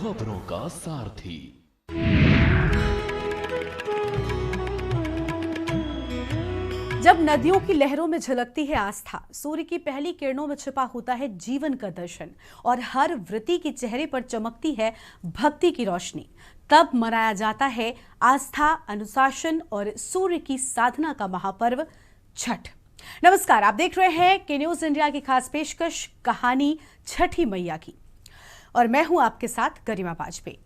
खबरों का सारथी। जब नदियों की लहरों में झलकती है आस्था, सूर्य की पहली किरणों में छिपा होता है जीवन का दर्शन और हर व्रती के चेहरे पर चमकती है भक्ति की रोशनी, तब मनाया जाता है आस्था, अनुशासन और सूर्य की साधना का महापर्व छठ। नमस्कार, आप देख रहे हैं के न्यूज इंडिया की खास पेशकश कहानी छठी मैया की और मैं हूं आपके साथ गरिमा वाजपेयी।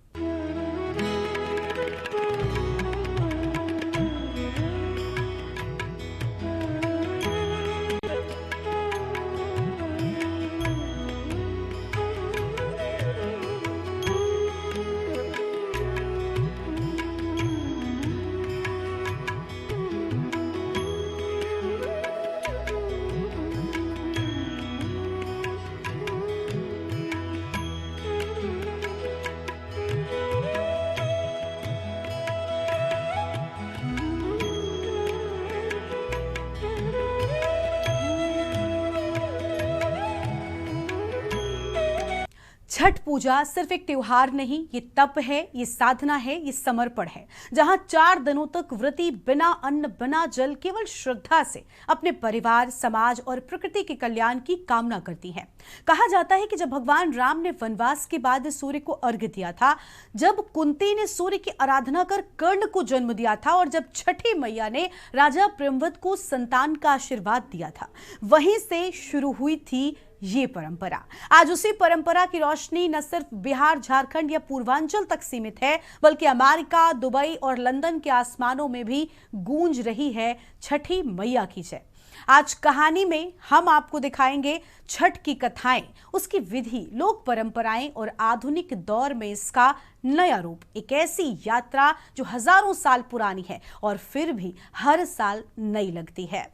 छठ पूजा सिर्फ एक त्योहार नहीं, ये तप है, ये साधना है, ये समर्पण है, जहां 4 दिनों तक व्रती बिना अन्न बिना जल केवल श्रद्धा से अपने परिवार, समाज और प्रकृति के कल्याण की कामना करती हैं। कहा जाता है कि जब भगवान राम ने वनवास के बाद सूर्य को अर्घ्य दिया था, जब कुंती ने सूर्य की आराधना कर कर्ण को जन्म दिया था और जब छठी मैया ने राजा प्रमवत को संतान का आशीर्वाद दिया था, वहीं से शुरू हुई थी ये परंपरा। आज उसी परंपरा की रोशनी न सिर्फ बिहार, झारखंड या पूर्वांचल तक सीमित है, बल्कि अमेरिका, दुबई और लंदन के आसमानों में भी गूंज रही है छठी मैया की जय। आज कहानी में हम आपको दिखाएंगे छठ की कथाएं, उसकी विधि, लोक परंपराएं और आधुनिक दौर में इसका नया रूप। एक ऐसी यात्रा जो हजारों साल पुरानी है और फिर भी हर साल नई लगती है।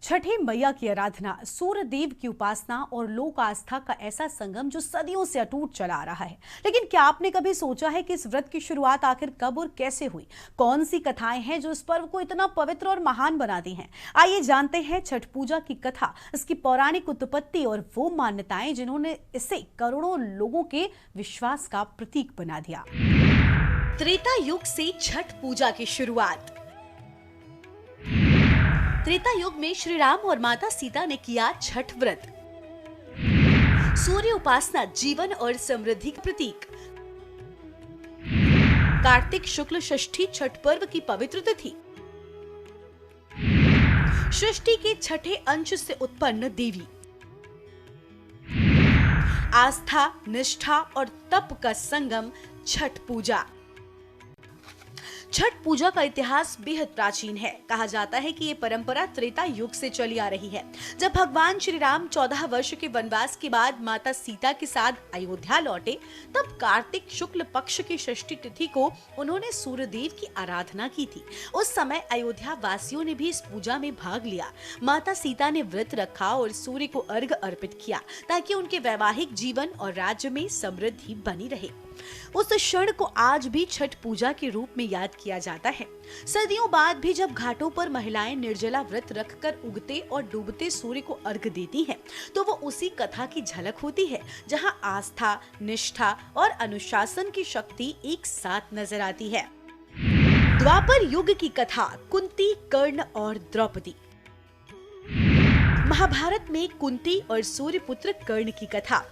छठी मैया की आराधना, सूर्य देव की उपासना और लोक आस्था का ऐसा संगम जो सदियों से अटूट चला आ रहा है। लेकिन क्या आपने कभी सोचा है कि इस व्रत की शुरुआत आखिर कब और कैसे हुई? कौन सी कथाएं हैं जो इस पर्व को इतना पवित्र और महान बनाती हैं? आइए जानते हैं छठ पूजा की कथा, इसकी पौराणिक उत्पत्ति और वो मान्यताएं जिन्होंने इसे करोड़ों लोगों के विश्वास का प्रतीक बना दिया। त्रेता युग से छठ पूजा की शुरुआत। त्रेता युग में श्री राम और माता सीता ने किया छठ व्रत। सूर्य उपासना जीवन और समृद्धि का प्रतीक। कार्तिक शुक्ल षष्ठी छठ पर्व की पवित्र तिथि। सृष्टि के छठे अंश से उत्पन्न देवी। आस्था, निष्ठा और तप का संगम छठ पूजा। छठ पूजा का इतिहास बेहद प्राचीन है। कहा जाता है कि ये परंपरा त्रेता युग से चली आ रही है। जब भगवान श्री राम 14 वर्ष के वनवास के बाद माता सीता के साथ अयोध्या लौटे, तब कार्तिक शुक्ल पक्ष की षष्ठी तिथि को उन्होंने सूर्य देव की आराधना की थी। उस समय अयोध्या वासियों ने भी इस पूजा में भाग लिया। माता सीता ने व्रत रखा और सूर्य को अर्घ्य अर्पित किया ताकि उनके वैवाहिक जीवन और राज्य में समृद्धि बनी रहे। उस क्षण को आज भी छठ पूजा के रूप में याद किया जाता है। सदियों बाद भी जब घाटों पर महिलाएं निर्जला व्रत रखकर उगते और डूबते सूर्य को अर्घ्य देती हैं, तो वो उसी कथा की झलक होती है, जहां आस्था, निष्ठा और अनुशासन की शक्ति एक साथ नजर आती है। द्वापर युग की कथा, कुंती, कर्ण और द्रौपदी। महाभारत में कुंती और सूर्य पुत्र कर्ण की कथा।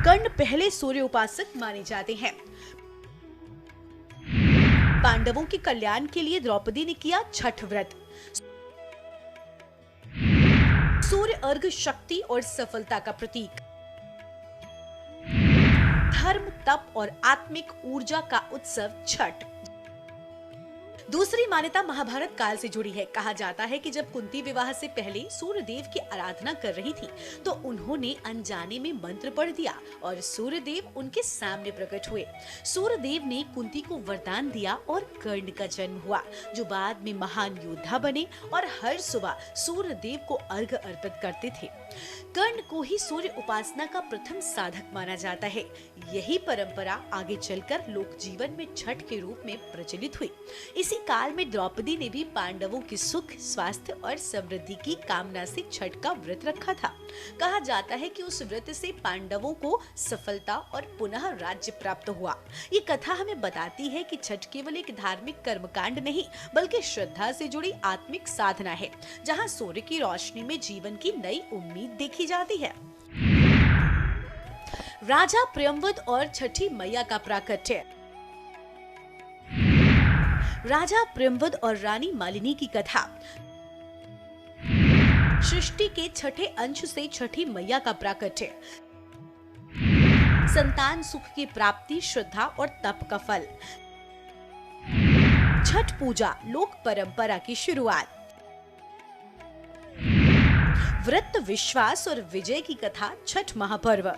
कर्ण पहले सूर्य उपासक माने जाते हैं। पांडवों के कल्याण के लिए द्रौपदी ने किया छठ व्रत। सूर्य अर्घ शक्ति और सफलता का प्रतीक। धर्म, तप और आत्मिक ऊर्जा का उत्सव छठ। दूसरी मान्यता महाभारत काल से जुड़ी है। कहा जाता है कि जब कुंती विवाह से पहले सूर्यदेव की आराधना कर रही थी तो उन्होंने अनजाने में मंत्र पढ़ दिया और सूर्यदेव उनके सामने प्रकट हुए। सूर्यदेव ने कुंती को वरदान दिया और कर्ण का जन्म हुआ, जो बाद में महान योद्धा बने और हर सुबह सूर्यदेव को अर्घ्य अर्पित करते थे। कर्ण को ही सूर्य उपासना का प्रथम साधक माना जाता है। यही परंपरा आगे चलकर लोक जीवन में छठ के रूप में प्रचलित हुई। इसी काल में द्रौपदी ने भी पांडवों के सुख, स्वास्थ्य और समृद्धि की कामना से छठ का व्रत रखा था। कहा जाता है कि उस व्रत से पांडवों को सफलता और पुनः राज्य प्राप्त हुआ। ये कथा हमें बताती है कि छठ केवल एक धार्मिक कर्मकांड नहीं, बल्कि श्रद्धा से जुड़ी आत्मिक साधना है, जहाँ सूर्य की रोशनी में जीवन की नई उम्मीद देखी जाती है। राजा प्रियंवद और छठी मैया का प्राकट्य। राजा प्रियंवद और रानी मालिनी की कथा। सृष्टि के छठे अंश से छठी मैया का प्राकट्य। संतान सुख की प्राप्ति, श्रद्धा और तप का फल। छठ पूजा लोक परंपरा की शुरुआत। व्रत, विश्वास और विजय की कथा, छठ महापर्व।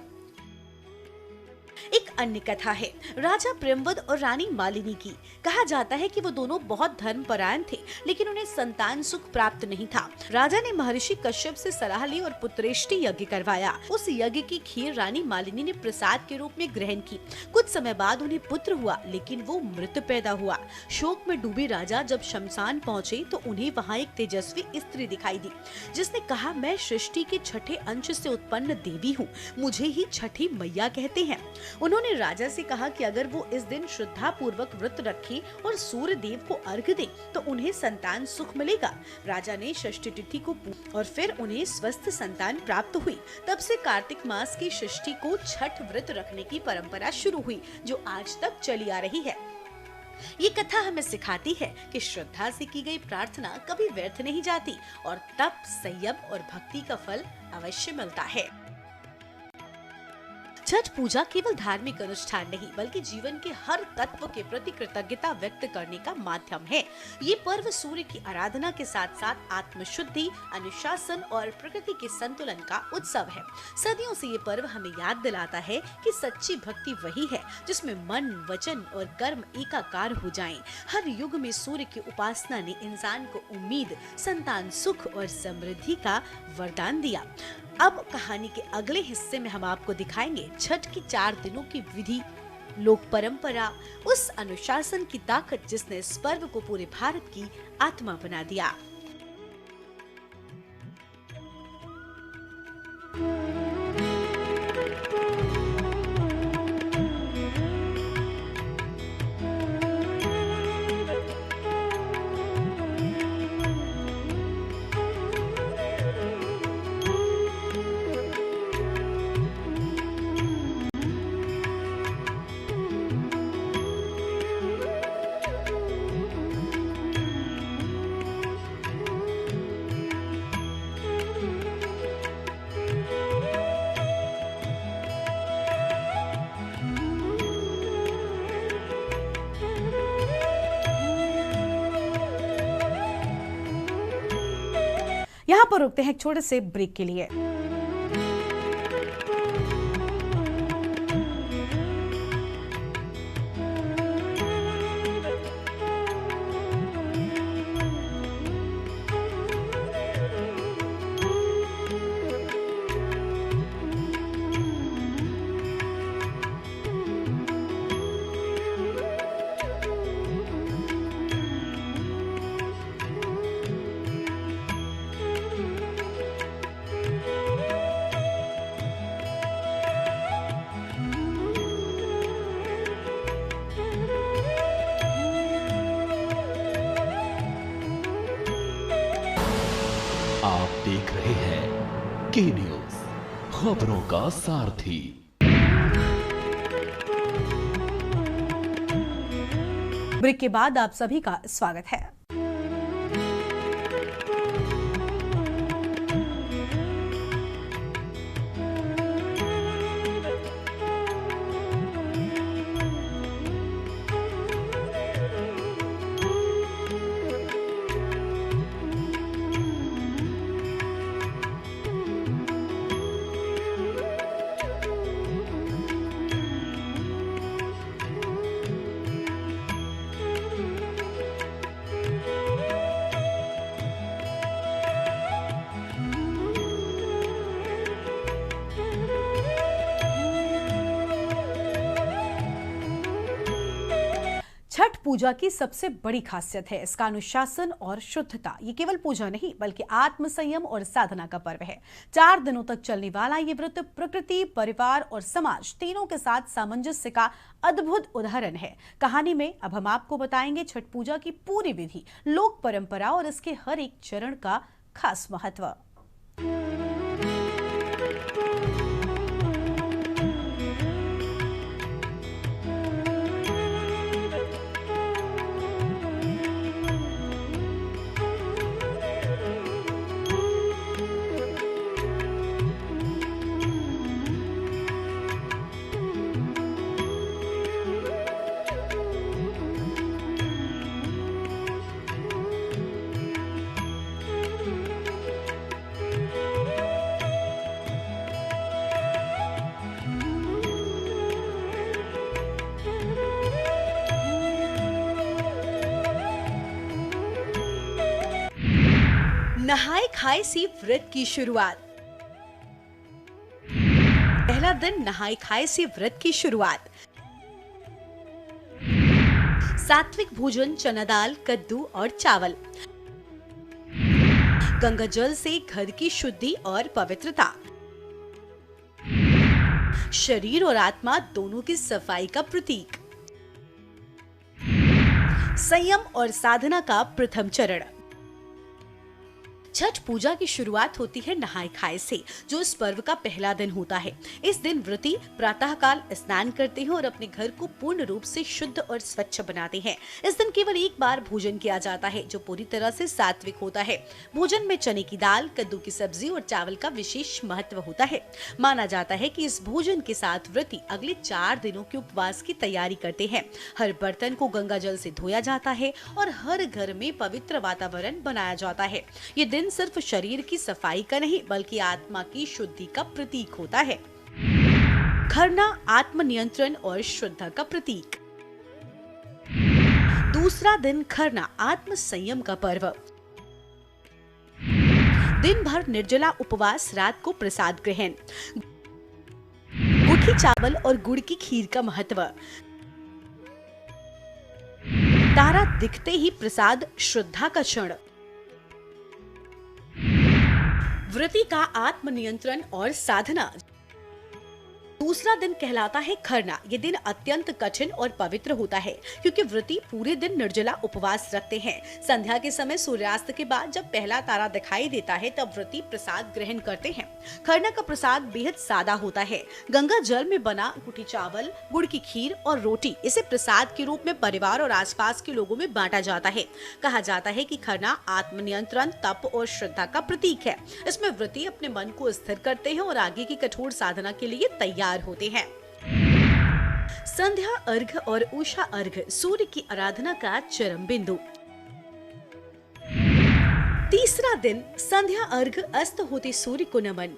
एक अन्य कथा है राजा प्रियंवद और रानी मालिनी की। कहा जाता है कि वो दोनों बहुत धर्मपरायण थे, लेकिन उन्हें संतान सुख प्राप्त नहीं था। राजा ने महर्षि कश्यप से सलाह ली और पुत्रेष्टि यज्ञ करवाया। उस यज्ञ की खीर रानी मालिनी ने प्रसाद के रूप में ग्रहण की। कुछ समय बाद उन्हें पुत्र हुआ, लेकिन वो मृत पैदा हुआ। शोक में डूबे राजा जब शमशान पहुँचे तो उन्हें वहाँ एक तेजस्वी स्त्री दिखाई दी, जिसने कहा, मैं सृष्टि के छठे अंश से उत्पन्न देवी हूँ, मुझे ही छठी मैया कहते हैं। उन्होंने राजा से कहा कि अगर वो इस दिन श्रद्धा पूर्वक व्रत रखें और सूर्य देव को अर्घ्य दें तो उन्हें संतान सुख मिलेगा। राजा ने षष्ठी तिथि को और फिर उन्हें स्वस्थ संतान प्राप्त हुई। तब से कार्तिक मास की षष्ठी को छठ व्रत रखने की परंपरा शुरू हुई, जो आज तक चली आ रही है। ये कथा हमें सिखाती है कि श्रद्धा से की गई प्रार्थना कभी व्यर्थ नहीं जाती और तप, संयम और भक्ति का फल अवश्य मिलता है। छठ पूजा केवल धार्मिक अनुष्ठान नहीं, बल्कि जीवन के हर तत्व के प्रति कृतज्ञता व्यक्त करने का माध्यम है। ये पर्व सूर्य की आराधना के साथ साथ आत्मशुद्धि, अनुशासन और प्रकृति के संतुलन का उत्सव है। सदियों से ये पर्व हमें याद दिलाता है कि सच्ची भक्ति वही है जिसमें मन, वचन और कर्म एकाकार हो जाएं। हर युग में सूर्य की उपासना ने इंसान को उम्मीद, संतान सुख और समृद्धि का वरदान दिया। अब कहानी के अगले हिस्से में हम आपको दिखाएंगे छठ की 4 दिनों की विधि, लोक परंपरा, उस अनुशासन की ताकत जिसने इस पर्व को पूरे भारत की आत्मा बना दिया। यहाँ पर रुकते हैं एक छोटे से ब्रेक के लिए। आप देख रहे हैं के न्यूज, खबरों का सारथी। ब्रेक के बाद आप सभी का स्वागत है। छठ पूजा की सबसे बड़ी खासियत है इसका अनुशासन और शुद्धता। ये केवल पूजा नहीं बल्कि आत्म संयम और साधना का पर्व है। 4 दिनों तक चलने वाला ये व्रत प्रकृति, परिवार और समाज तीनों के साथ सामंजस्य का अद्भुत उदाहरण है। कहानी में अब हम आपको बताएंगे छठ पूजा की पूरी विधि, लोक परंपरा और इसके हर एक चरण का खास महत्व। नहाए खाए से व्रत की शुरुआत। पहला दिन नहाए खाए से व्रत की शुरुआत। सात्विक भोजन, चना दाल, कद्दू और चावल। गंगा जल से घर की शुद्धि और पवित्रता। शरीर और आत्मा दोनों की सफाई का प्रतीक। संयम और साधना का प्रथम चरण। छठ पूजा की शुरुआत होती है नहाए खाए से, जो इस पर्व का पहला दिन होता है। इस दिन व्रती प्रातःकाल स्नान करते हैं और अपने घर को पूर्ण रूप से शुद्ध और स्वच्छ बनाते हैं। इस दिन केवल एक बार भोजन किया जाता है, जो पूरी तरह से सात्विक होता है। भोजन में चने की दाल, कद्दू की सब्जी और चावल का विशेष महत्व होता है। माना जाता है कि इस भोजन के साथ व्रती अगले 4 दिनों के उपवास की तैयारी करते हैं। हर बर्तन को गंगा जल से धोया जाता है और हर घर में पवित्र वातावरण बनाया जाता है। ये दिन सिर्फ शरीर की सफाई का नहीं बल्कि आत्मा की शुद्धि का प्रतीक होता है। खरना आत्मनियंत्रण और श्रद्धा का प्रतीक। दूसरा दिन खरना आत्म संयम का पर्व। दिन भर निर्जला उपवास, रात को प्रसाद ग्रहण। गुठी चावल और गुड़ की खीर का महत्व। तारा दिखते ही प्रसाद, श्रद्धा का क्षण। व्रती का आत्मनियंत्रण और साधना। दूसरा दिन कहलाता है खरना। ये दिन अत्यंत कठिन और पवित्र होता है क्योंकि व्रती पूरे दिन निर्जला उपवास रखते हैं। संध्या के समय सूर्यास्त के बाद जब पहला तारा दिखाई देता है तब व्रती प्रसाद ग्रहण करते हैं। खरना का प्रसाद बेहद सादा होता है। गंगा जल में बना गुठी चावल, गुड़ की खीर और रोटी, इसे प्रसाद के रूप में परिवार और आसपास के लोगों में बांटा जाता है। कहा जाता है कि खरना आत्मनियंत्रण, तप और श्रद्धा का प्रतीक है। इसमें व्रती अपने मन को स्थिर करते हैं और आगे की कठोर साधना के लिए तैयार होते हैं। संध्या अर्घ और उषा अर्घ, सूर्य की आराधना का चरम बिंदु। तीसरा दिन संध्या अर्घ, अस्त होते सूर्य को नमन।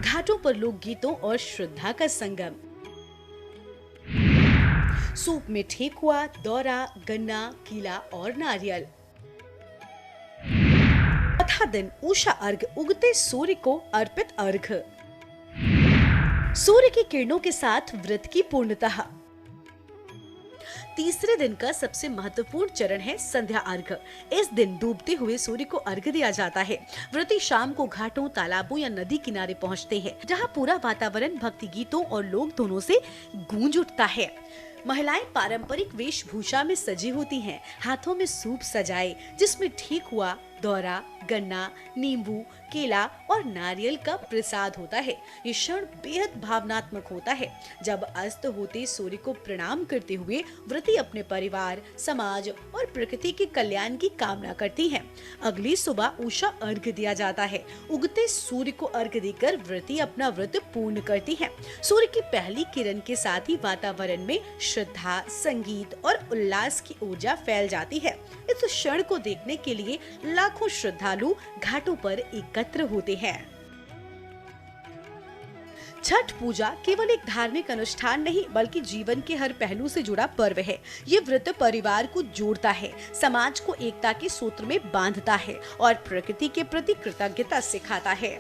घाटों पर लोक गीतों और श्रद्धा का संगम। सूप में ठेकुआ, दौरा, गन्ना, कीला और नारियल। चौथा दिन उषा अर्घ, उगते सूर्य को अर्पित अर्घ। सूर्य की किरणों के साथ व्रत की पूर्णता। तीसरे दिन का सबसे महत्वपूर्ण चरण है संध्या अर्घ। इस दिन डूबते हुए सूर्य को अर्घ दिया जाता है। व्रती शाम को घाटों, तालाबों या नदी किनारे पहुंचते हैं, जहां पूरा वातावरण भक्ति गीतों और लोक धुनों से गूंज उठता है। महिलाएं पारंपरिक वेशभूषा में सजी होती हैं, हाथों में सूप सजाए जिसमें ठेकुआ, दौरा, गन्ना, नींबू, केला और नारियल का प्रसाद होता है। ये क्षण बेहद भावनात्मक होता है। जब अस्त होते सूर्य को प्रणाम करते हुए व्रती अपने परिवार, समाज और प्रकृति के कल्याण की कामना करती हैं। अगली सुबह उषा अर्घ दिया जाता है। उगते सूर्य को अर्घ देकर व्रती अपना व्रत पूर्ण करती हैं। सूर्य की पहली किरण के साथ ही वातावरण में श्रद्धा, संगीत और उल्लास की ऊर्जा फैल जाती है। इस क्षण को देखने के लिए लाखों श्रद्धालु घाटों पर एकत्र होते हैं। छठ पूजा केवल एक धार्मिक अनुष्ठान नहीं बल्कि जीवन के हर पहलू से जुड़ा पर्व है। ये व्रत परिवार को जोड़ता है, समाज को एकता के सूत्र में बांधता है और प्रकृति के प्रति कृतज्ञता सिखाता है।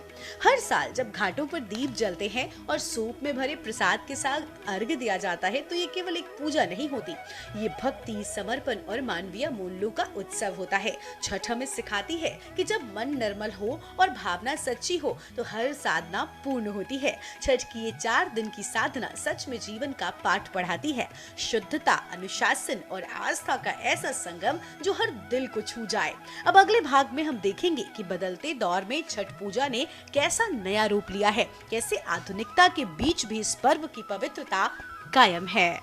हर साल जब घाटों पर दीप जलते हैं और सूप में भरे प्रसाद के साथ अर्घ्य दिया जाता है तो ये केवल एक पूजा नहीं होती, ये भक्ति, समर्पण और मानवीय मूल्यों का उत्सव होता है। छठ हमें सिखाती है कि जब मन निर्मल हो और भावना सच्ची हो तो हर साधना पूर्ण होती है। छठ की ये 4 दिन की साधना सच में जीवन का पाठ पढ़ाती है। शुद्धता, अनुशासन और आस्था का ऐसा संगम जो हर दिल को छू जाए। अब अगले भाग में हम देखेंगे कि बदलते दौर में छठ पूजा ने कैसा नया रूप लिया है, कैसे आधुनिकता के बीच भी इस पर्व की पवित्रता कायम है।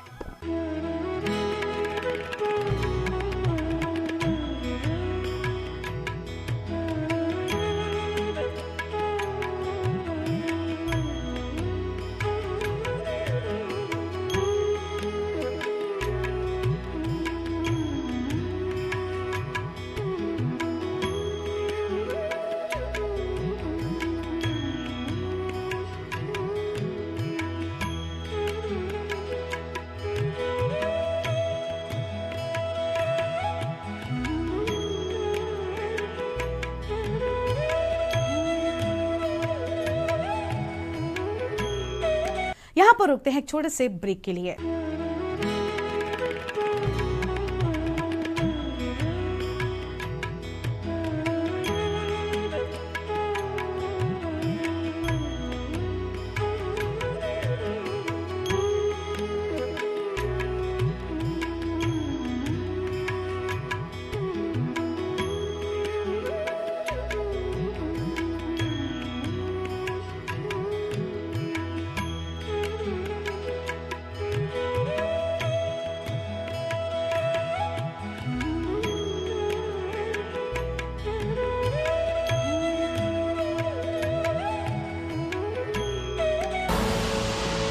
यहाँ पर रुकते हैं एक छोटे से ब्रेक के लिए।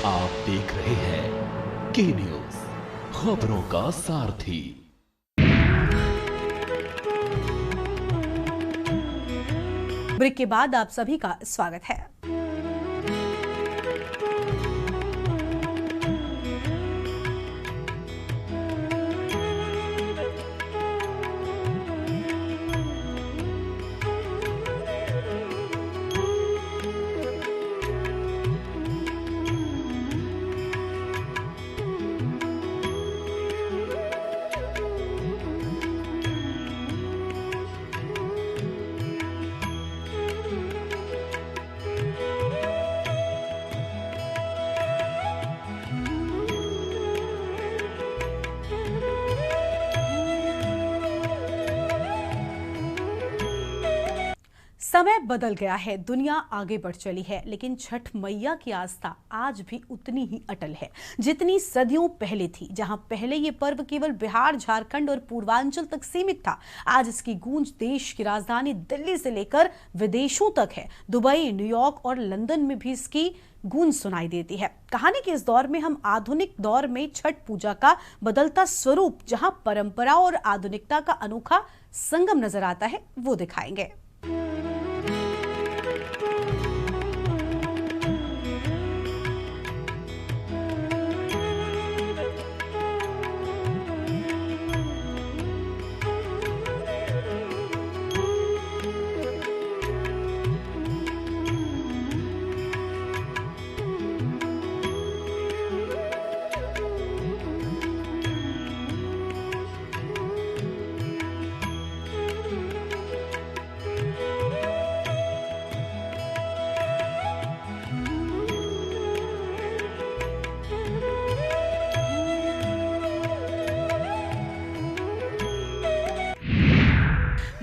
आप देख रहे हैं के न्यूज, खबरों का सारथी। ब्रेक के बाद आप सभी का स्वागत है। समय बदल गया है, दुनिया आगे बढ़ चली है, लेकिन छठ मैया की आस्था आज भी उतनी ही अटल है जितनी सदियों पहले थी। जहां पहले ये पर्व केवल बिहार, झारखंड और पूर्वांचल तक सीमित था, आज इसकी गूंज देश की राजधानी दिल्ली से लेकर विदेशों तक है। दुबई, न्यूयॉर्क और लंदन में भी इसकी गूंज सुनाई देती है। कहानी के इस दौर में हम आधुनिक दौर में छठ पूजा का बदलता स्वरूप, जहां परंपरा और आधुनिकता का अनोखा संगम नजर आता है, वो दिखाएंगे।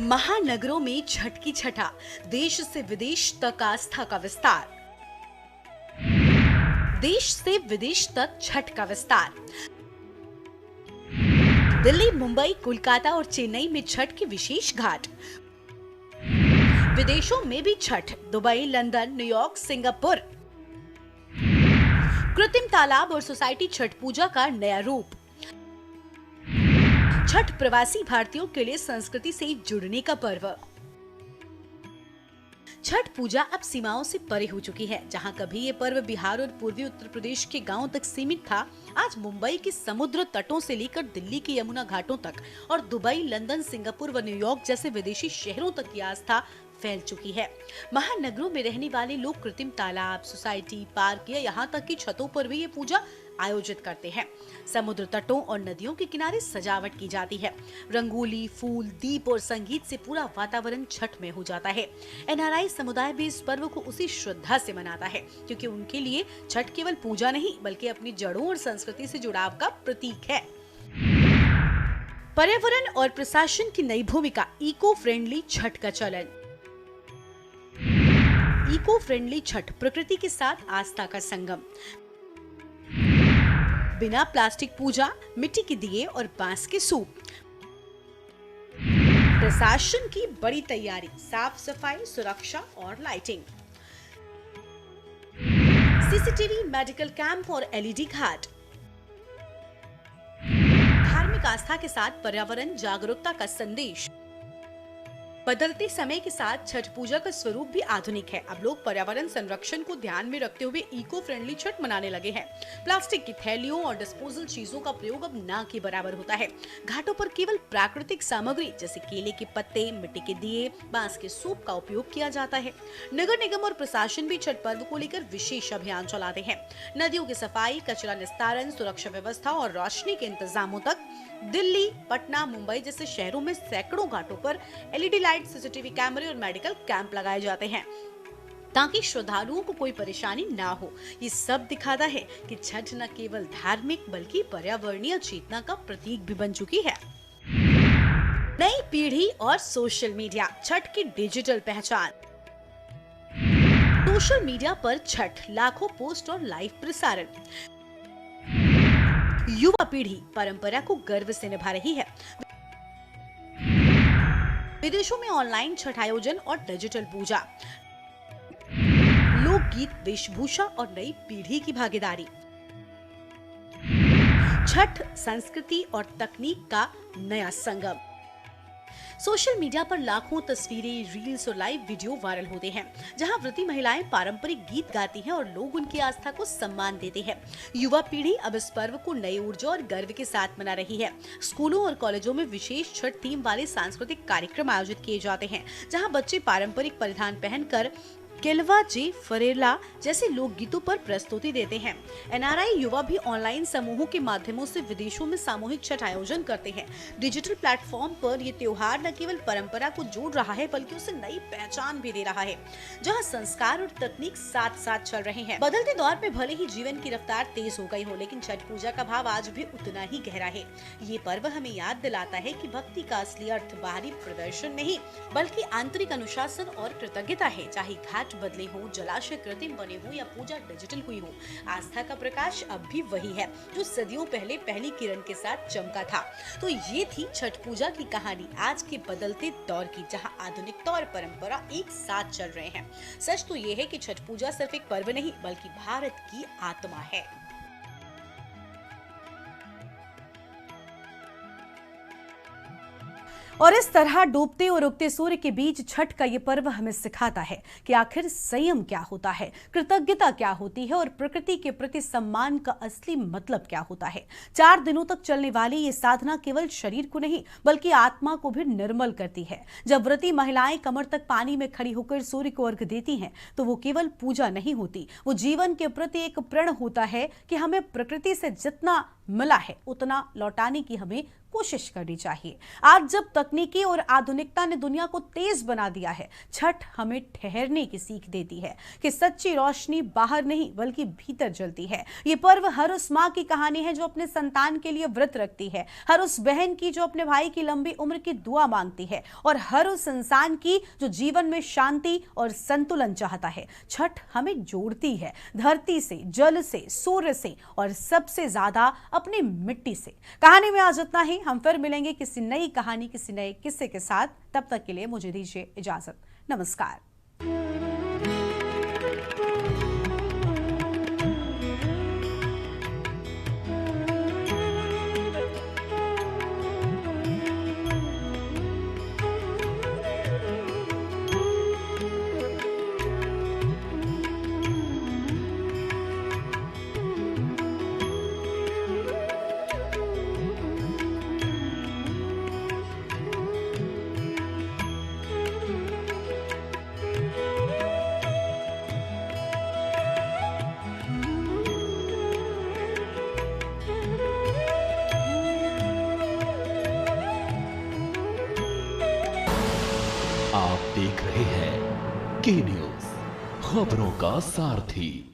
महानगरों में छठ की छठा, देश से विदेश तक आस्था का विस्तार। देश से विदेश तक छठ का विस्तार। दिल्ली, मुंबई, कोलकाता और चेन्नई में छठ की विशेष घाट। विदेशों में भी Chhath, Dubai, London, New York, Singapore. कृत्रिम तालाब और सोसाइटी छठ पूजा का नया रूप। छठ प्रवासी भारतीयों के लिए संस्कृति से जुड़ने का पर्व। छठ पूजा अब सीमाओं से परे हो चुकी है। जहां कभी ये पर्व बिहार और पूर्वी उत्तर प्रदेश के गांवों तक सीमित था, आज मुंबई के समुद्र तटों से लेकर दिल्ली के यमुना घाटों तक और दुबई, लंदन, सिंगापुर व न्यूयॉर्क जैसे विदेशी शहरों तक ये आस्था फैल चुकी है। महानगरों में रहने वाले लोग कृत्रिम तालाब, सोसाइटी, पार्क या यहाँ तक की छतों पर भी ये पूजा आयोजित करते हैं। समुद्र तटों और नदियों के किनारे सजावट की जाती है। रंगोली, फूल, दीप और संगीत से पूरा वातावरण छठ में हो जाता है। एनआरआई समुदाय भी इस पर्व को उसी श्रद्धा से मनाता है, क्योंकि उनके लिए छठ केवल पूजा नहीं बल्कि अपनी जड़ों और संस्कृति से जुड़ाव का प्रतीक है। पर्यावरण और प्रशासन की नई भूमिका, इको फ्रेंडली छठ का चलन। इको फ्रेंडली छठ प्रकृति के साथ आस्था का संगम। बिना प्लास्टिक पूजा, मिट्टी के दिए और बांस के सूप। प्रशासन की बड़ी तैयारी, साफ सफाई, सुरक्षा और लाइटिंग। सीसीटीवी, मेडिकल कैंप और एलईडी घाट। धार्मिक आस्था के साथ पर्यावरण जागरूकता का संदेश। बदलते समय के साथ छठ पूजा का स्वरूप भी आधुनिक है। अब लोग पर्यावरण संरक्षण को ध्यान में रखते हुए इको फ्रेंडली छठ मनाने लगे हैं। प्लास्टिक की थैलियों और डिस्पोजल चीजों का प्रयोग अब ना के बराबर होता है। घाटों पर केवल प्राकृतिक सामग्री जैसे केले के पत्ते, मिट्टी के दिए, बांस के सूप का उपयोग किया जाता है। नगर निगम और प्रशासन भी छठ पर्व को लेकर विशेष अभियान चलाते हैं। नदियों की सफाई, कचरा निस्तारण, सुरक्षा व्यवस्था और रोशनी के इंतजामों तक दिल्ली, पटना, मुंबई जैसे शहरों में सैकड़ों घाटों पर एलईडी लाइट, सीसीटीवी कैमरे और मेडिकल कैंप लगाए जाते हैं ताकि श्रद्धालुओं को कोई परेशानी ना हो। ये सब दिखाता है कि छठ न केवल धार्मिक बल्कि पर्यावरणीय चेतना का प्रतीक भी बन चुकी है। नई पीढ़ी और सोशल मीडिया, छठ की डिजिटल पहचान। सोशल मीडिया पर छठ, लाखों पोस्ट और लाइव प्रसारण। युवा पीढ़ी परंपरा को गर्व से निभा रही है। विदेशों में ऑनलाइन छठ आयोजन और डिजिटल पूजा। लोकगीत, वेशभूषा और नई पीढ़ी की भागीदारी। छठ संस्कृति और तकनीक का नया संगम। सोशल मीडिया पर लाखों तस्वीरें, रील्स और लाइव वीडियो वायरल होते हैं, जहां व्रती महिलाएं पारंपरिक गीत गाती हैं और लोग उनकी आस्था को सम्मान देते हैं। युवा पीढ़ी अब इस पर्व को नई ऊर्जा और गर्व के साथ मना रही है। स्कूलों और कॉलेजों में विशेष छठ थीम वाले सांस्कृतिक कार्यक्रम आयोजित किए जाते हैं, जहां बच्चे पारंपरिक परिधान पहनकर केलवा जे फरेला जैसे लोकगीतों पर प्रस्तुति देते हैं। एनआरआई युवा भी ऑनलाइन समूहों के माध्यमों से विदेशों में सामूहिक छठ आयोजन करते हैं। डिजिटल प्लेटफॉर्म पर ये त्योहार न केवल परंपरा को जोड़ रहा है बल्कि उसे नई पहचान भी दे रहा है, जहां संस्कार और तकनीक साथ साथ चल रहे हैं। बदलते दौर में भले ही जीवन की रफ्तार तेज हो गई हो, लेकिन छठ पूजा का भाव आज भी उतना ही गहरा है। ये पर्व हमें याद दिलाता है कि भक्ति का असली अर्थ बाहरी प्रदर्शन नहीं बल्कि आंतरिक अनुशासन और कृतज्ञता है। चाहे घाट बदले हो, जलाशय कृत्रिम बने हो या पूजा डिजिटल हुई हो, आस्था का प्रकाश अब भी वही है जो सदियों पहले पहली किरण के साथ चमका था। तो ये थी छठ पूजा की कहानी आज के बदलते दौर की, जहां आधुनिकता और परंपरा एक साथ चल रहे हैं। सच तो ये है कि छठ पूजा सिर्फ एक पर्व नहीं बल्कि भारत की आत्मा है। और इस तरह डूबते और उगते सूर्य के बीच छठ का ये पर्व हमें सिखाता है कि आखिर संयम क्या होता है, कृतज्ञता क्या होती है और प्रकृति के प्रति सम्मान का असली मतलब क्या होता है। 4 दिनों तक चलने वाली ये साधना केवल शरीर को नहीं बल्कि आत्मा को भी निर्मल करती है। जब व्रती महिलाएं कमर तक पानी में खड़ी होकर सूर्य को अर्घ्य देती हैं तो वो केवल पूजा नहीं होती, वो जीवन के प्रति एक प्रण होता है कि हमें प्रकृति से जितना मिला है उतना लौटाने की हमें कोशिश करनी चाहिए। आज जब तकनीकी और आधुनिकता ने दुनिया को तेज बना दिया है, छठ हमें ठहरने की सीख देती है कि सच्ची रोशनी बाहर नहीं बल्कि भीतर जलती है। ये पर्व हर उस माँ की कहानी है जो अपने संतान के लिए व्रत रखती है, हर उस बहन की जो अपने भाई की लंबी उम्र की दुआ मांगती है और हर उस इंसान की जो जीवन में शांति और संतुलन चाहता है। छठ हमें जोड़ती है धरती से, जल से, सूर्य से और सबसे ज्यादा अपनी मिट्टी से। कहानी में आज इतना ही। हम फिर मिलेंगे किसी नई कहानी, किसी नए किस्से के साथ। तब तक के लिए मुझे दीजिए इजाजत। नमस्कार। की न्यूज, खबरों का सारथी।